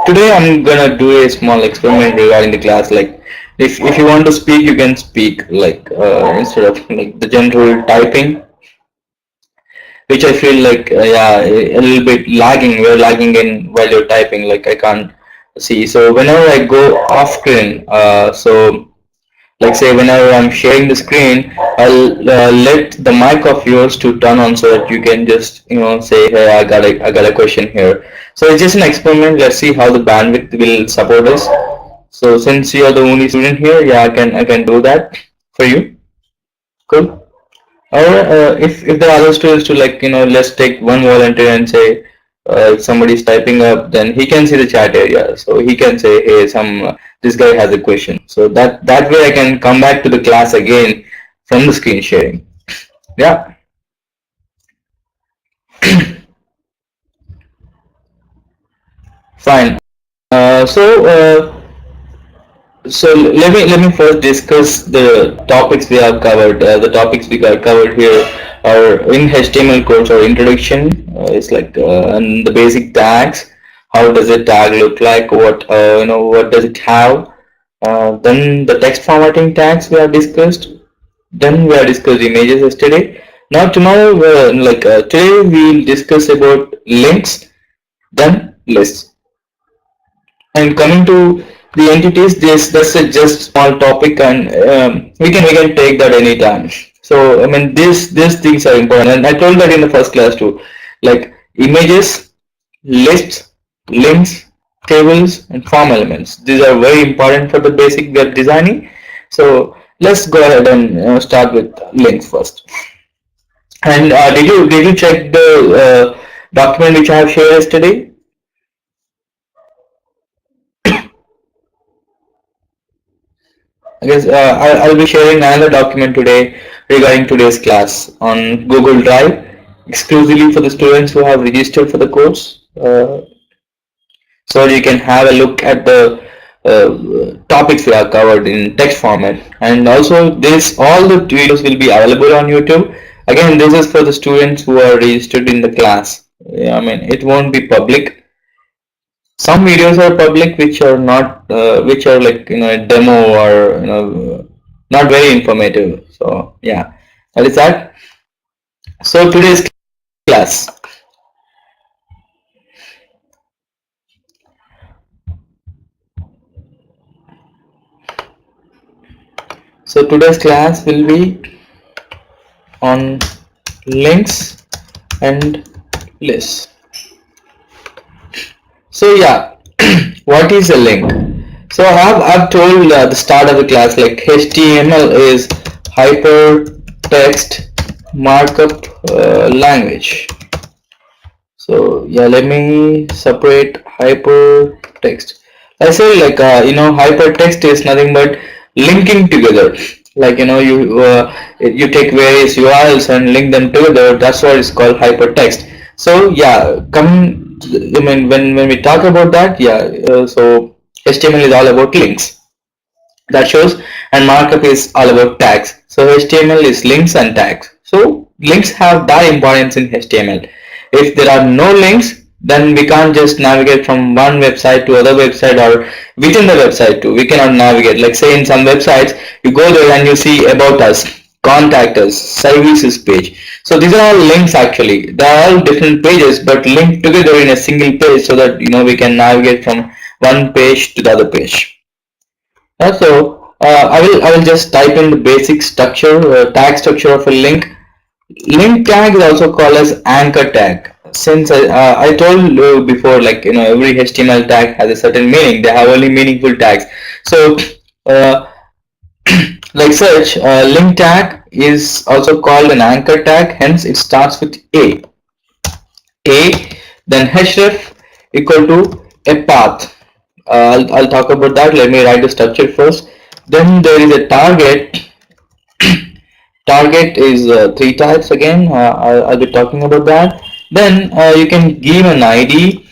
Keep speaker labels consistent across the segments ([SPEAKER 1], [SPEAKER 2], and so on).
[SPEAKER 1] Today I'm gonna do a small experiment regarding the class. Like, if you want to speak, you can speak. Like, instead of like the general typing, which I feel like yeah, a little bit lagging. We're lagging in while you're typing. Like I can't see. So whenever I go off screen, like say whenever I'm sharing the screen, I'll let the mic of yours to turn on so that you can just say, hey, I got a question here. So it's just an experiment. Let's see how the bandwidth will support us. So since you are the only student here, yeah, I can do that for you. Cool. Or if there are other students to, like, let's take one volunteer and say if somebody's typing up, then he can see the chat area, so he can say, hey, this guy has a question. So that way I can come back to the class again from the screen sharing. Yeah. Fine. So let me first discuss the topics we have covered. The topics we got covered here are in HTML course or introduction. It's like and the basic tags. How does a tag look like? What does it have? Then the text formatting tags we have discussed. Then we have discussed images yesterday. Now tomorrow, today we'll discuss about links, then lists. And coming to the entities, that's a just small topic, and we can take that anytime. So I mean, these things are important, and I told that in the first class too. Like images, lists, links, tables, and form elements. These are very important for the basic web designing. So let's go ahead and start with links first. And did you check the document which I have shared yesterday? I guess I'll be sharing another document today regarding today's class on Google Drive, exclusively for the students who have registered for the course. So you can have a look at the topics we have covered in text format. And also this, all the videos will be available on YouTube. Again, this is for the students who are registered in the class. Yeah, I mean, it won't be public. Some videos are public which are not, which are like a demo, or not very informative. So yeah, that is that. So today's class. So today's class will be on links and lists. So yeah, what is a link? So I've told at the start of the class, like HTML is hypertext markup language. So yeah, let me separate hypertext. I say, like hypertext is nothing but linking together. Like you take various URLs and link them together. That's what is called hypertext. So yeah, I mean, when we talk about that, yeah. So HTML is all about links. That shows, and markup is all about tags. So HTML is links and tags. So links have that importance in HTML. If there are no links, then we can't just navigate from one website to other website, or within the website too. We cannot navigate. Like say in some websites, you go there and you see about us, contact us, services page. So these are all links actually. They are all different pages but linked together in a single page, so that we can navigate from one page to the other page. I will just type in the basic structure, tag structure of a link. Link tag is also called as anchor tag. Since I told you before, like every HTML tag has a certain meaning. They have only meaningful tags. So uh, like such, link tag is also called an anchor tag. Hence, it starts with A. Then href equal to a path. I'll talk about that. Let me write the structure first. Then there is a target. Target is three types again. I'll be talking about that. Then you can give an ID,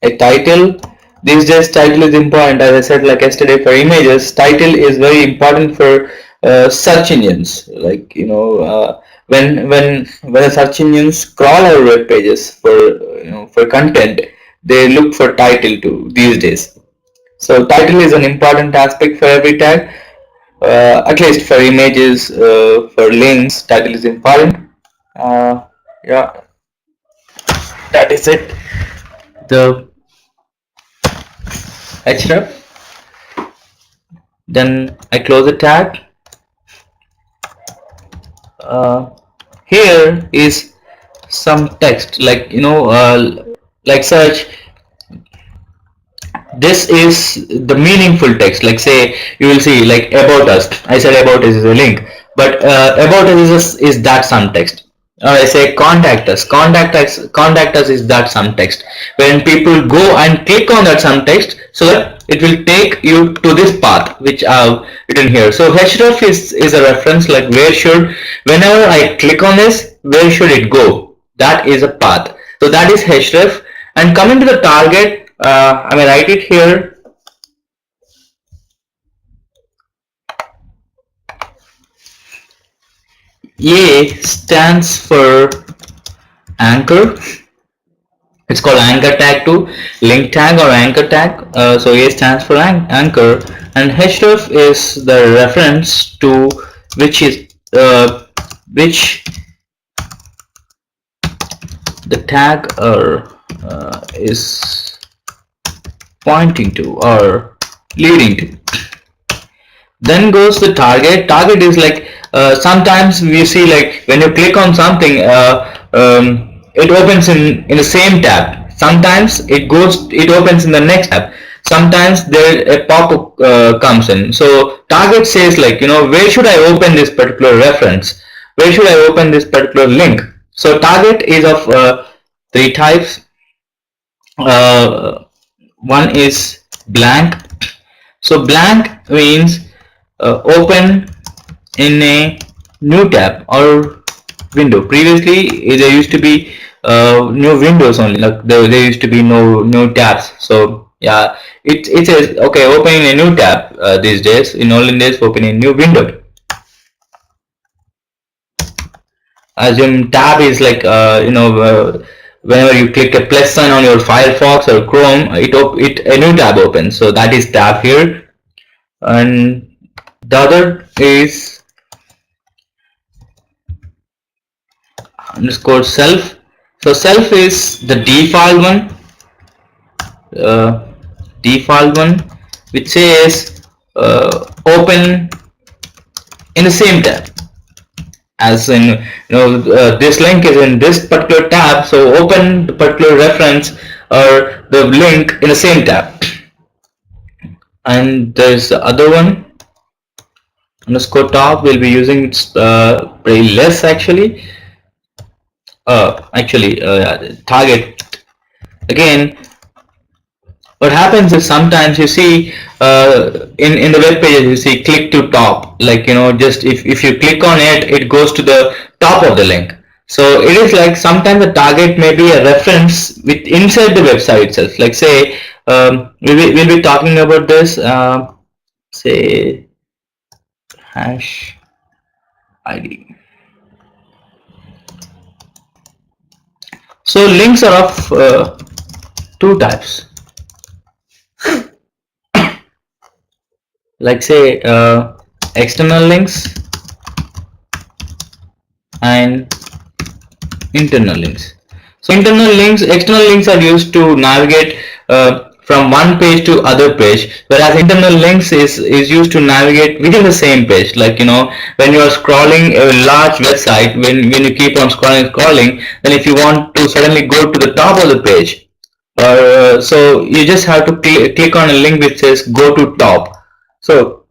[SPEAKER 1] a title. These days title is important. As I said, like yesterday, for images, title is very important for search engines. Like when a search engines crawl our web pages for for content, they look for title too these days. So title is an important aspect for every tag. At least for images, for links, title is important. Yeah, that is it. The href. Then I close the tag. Uh, Here is some text, like like search. This is the meaningful text, like say you will see like about us. I said about us is a link, but about us is that some text. I say contact us is that some text. When people go and click on that some text, so that it will take you to this path which I've written here. So href is a reference, like where should, whenever I click on this, where should it go? That is a path. So that is href. And coming to the target, I may write it here. A stands for anchor. It's called anchor tag too, link tag or anchor tag. So A stands for anchor, and href is the reference to which is which the tag is pointing to or leading to. Then goes the target. Target is like sometimes we see like when you click on something, it opens in the same tab. Sometimes it opens in the next tab. Sometimes there a pop-up comes in. So target says like, where should I open this particular reference? Where should I open this particular link? So target is of three types. One is blank. So blank means open in a new tab or window. Previously there used to be new windows only, like there used to be no tabs. So yeah, it says okay, opening a new tab. These days, in olden days, opening a new window. Assume tab is like whenever you click a plus sign on your Firefox or Chrome, it a new tab opens. So that is tab here. And the other is underscore self. So self is the default one, which says open in the same tab. As in, this link is in this particular tab, so open the particular reference or the link in the same tab. And there's the other one, underscore top. We'll be using it pretty less actually. Target. Again, what happens is sometimes you see in the web pages you see click to top, like just if you click on it, it goes to the top of the link. So it is like sometimes the target may be a reference with inside the website itself. Like say we'll be talking about this. Say hash ID. So links are of two types. Like say external links and internal links. So external links are used to navigate from one page to other page, whereas internal links is used to navigate within the same page. Like when you are scrolling a large website, when you keep on scrolling, then if you want to suddenly go to the top of the page, so you just have to click on a link which says go to top. So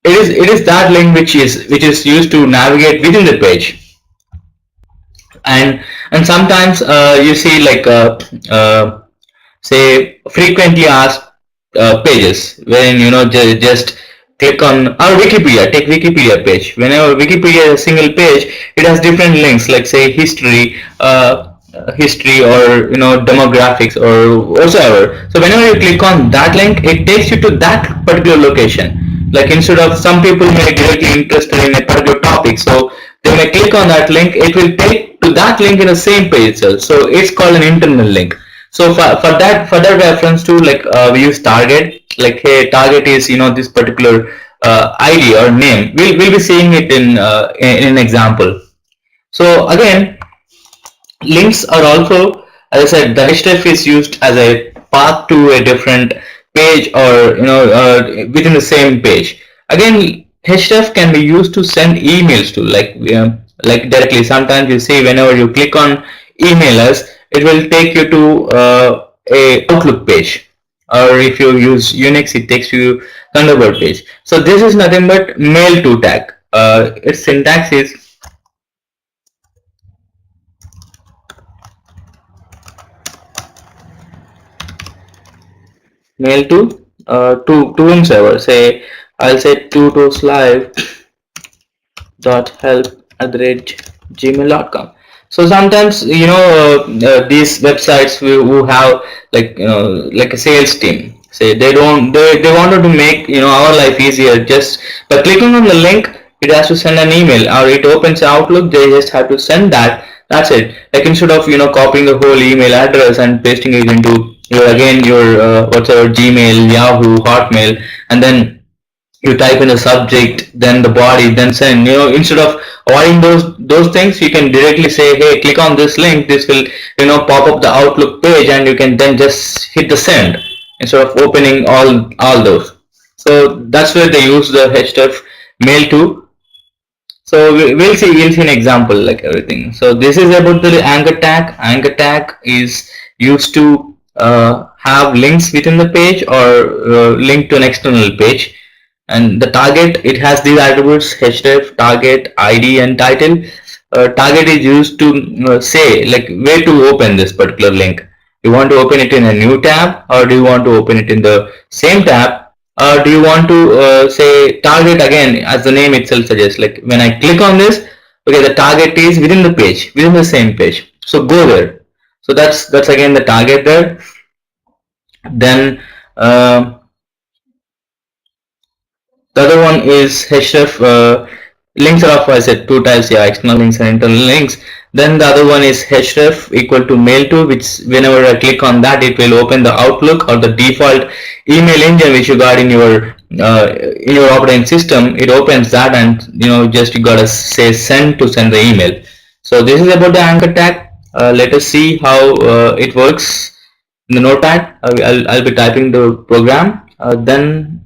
[SPEAKER 1] it is that link which is used to navigate within the page. And sometimes you see like say frequently asked pages, when just click on our Wikipedia. Take Wikipedia page. Whenever Wikipedia is a single page, it has different links, like say history or demographics or whatsoever. So whenever you click on that link, it takes you to that particular location. Like instead of, some people may be directly interested in a particular topic, so they may click on that link, it will take to that link in the same page itself. So it's called an internal link. So for that reference to, like, we use target, like, hey, target is, this particular ID or name. We'll be seeing it in an example. So again, links are also, as I said, the href is used as a path to a different page, or within the same page. Again, href can be used to send emails to, like directly. Sometimes you see, whenever you click on email us, it will take you to a Outlook page, or if you use Unix, it takes you Thunderbird page. So this is nothing but mail to tag. Its syntax is mail to whomsoever. Say, I'll say tutoslive dot help at the rate gmail.com. So sometimes, these websites who have, like, like a sales team, say, they wanted to make, our life easier. Just by clicking on the link, it has to send an email, or it opens Outlook, they just have to send that. That's it. Like, instead of, copying the whole email address and pasting it into your whatever, Gmail, Yahoo, Hotmail, and then you type in the subject, then the body, then send. Instead of avoiding those things, you can directly say, hey, click on this link. This will, pop up the Outlook page, and you can then just hit the send instead of opening all those. So that's where they use the href mail to. So we'll see an example, like everything. So this is about the anchor tag. Anchor tag is used to have links within the page, or link to an external page. And the target, it has these attributes: href, target, id, and title. Target is used to say, like, where to open this particular link. You want to open it in a new tab, or do you want to open it in the same tab? Do you want to say target, again, as the name itself suggests, like, when I click on this, okay, the target is within the page, within the same page, so go there. So that's again the target there. Then the other one is href. Links are of, I said, two types, yeah, external links and internal links. Then the other one is href equal to mail to, which whenever I click on that, it will open the Outlook, or the default email engine which you got in your operating system. It opens that, and just you gotta say send to send the email. So this is about the anchor tag. Let us see how it works in the notepad. I'll be typing the program. Then,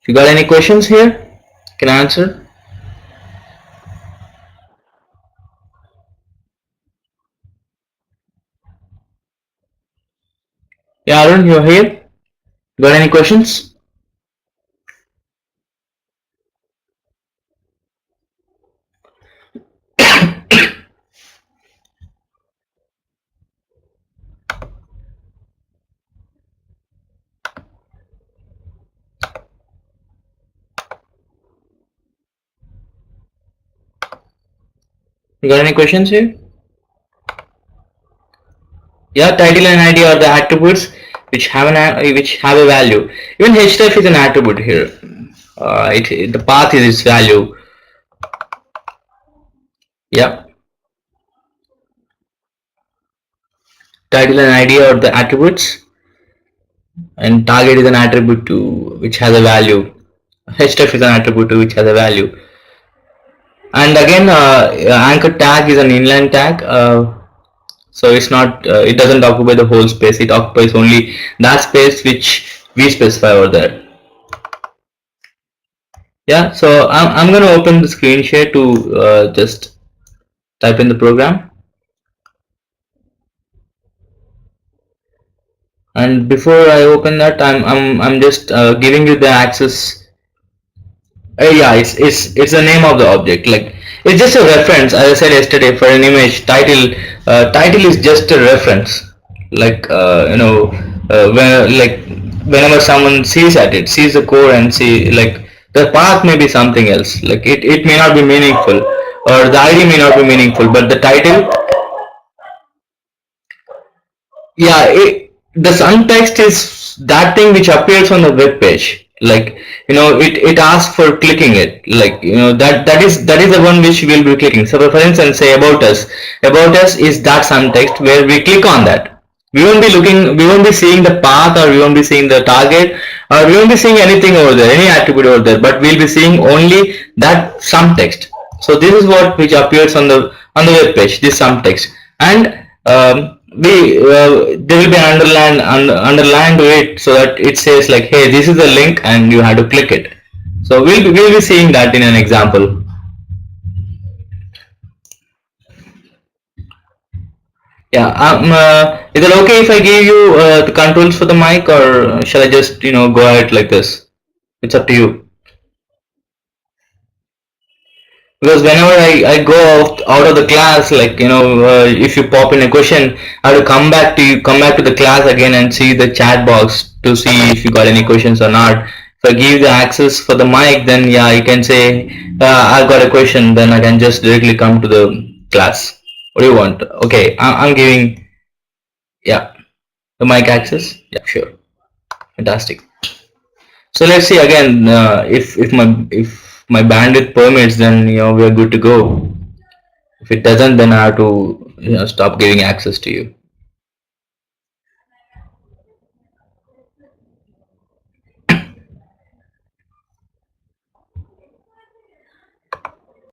[SPEAKER 1] if you got any questions here, can I answer? Yeah, Arun, you're here. Got any questions? You got any questions here? Yeah, title and ID are the attributes which have a value. Even href is an attribute here. The path is its value. Yeah. Title and ID are the attributes, and target is an attribute to which has a value. Href is an attribute to which has a value. And again, anchor tag is an inline tag. So it's not, it doesn't occupy the whole space. It occupies only that space which we specify over there. Yeah, so I'm going to open the screen share to just type in the program. And before I open that, I'm just giving you the access. Yeah, it's the name of the object. Like, it's just a reference. As I said yesterday, for an image, title is just a reference. Like, whenever someone sees sees the code, and see, like, the path may be something else. Like, it may not be meaningful, or the ID may not be meaningful, but the title, yeah, the subtext is that thing which appears on the web page. Like, it asks for clicking it. Like, that is the one which we'll be clicking. So for instance, say about us is that subtext where we click on that. We won't be seeing the path, or we won't be seeing the target, or we won't be seeing anything over there, any attribute over there, but we'll be seeing only that some text. So this is what which appears on the web page, this some text. And we there will be underlined to it, so that it says like, hey, this is the link and you have to click it. So we'll be seeing that in an example. Yeah. Is it okay if I give you the controls for the mic, or shall I just go ahead like this? It's up to you. Because whenever I go out of the class, like if you pop in a question, I have to come back to the class again and see the chat box to see if you got any questions or not. If I give the access for the mic, then yeah, you can say I've got a question, then I can just directly come to the class. What do you want? Okay, I'm giving, yeah, the mic access. Yeah, sure. Fantastic. So let's see again, if my bandwidth permits, then we're good to go. If it doesn't, then I have to stop giving access to you.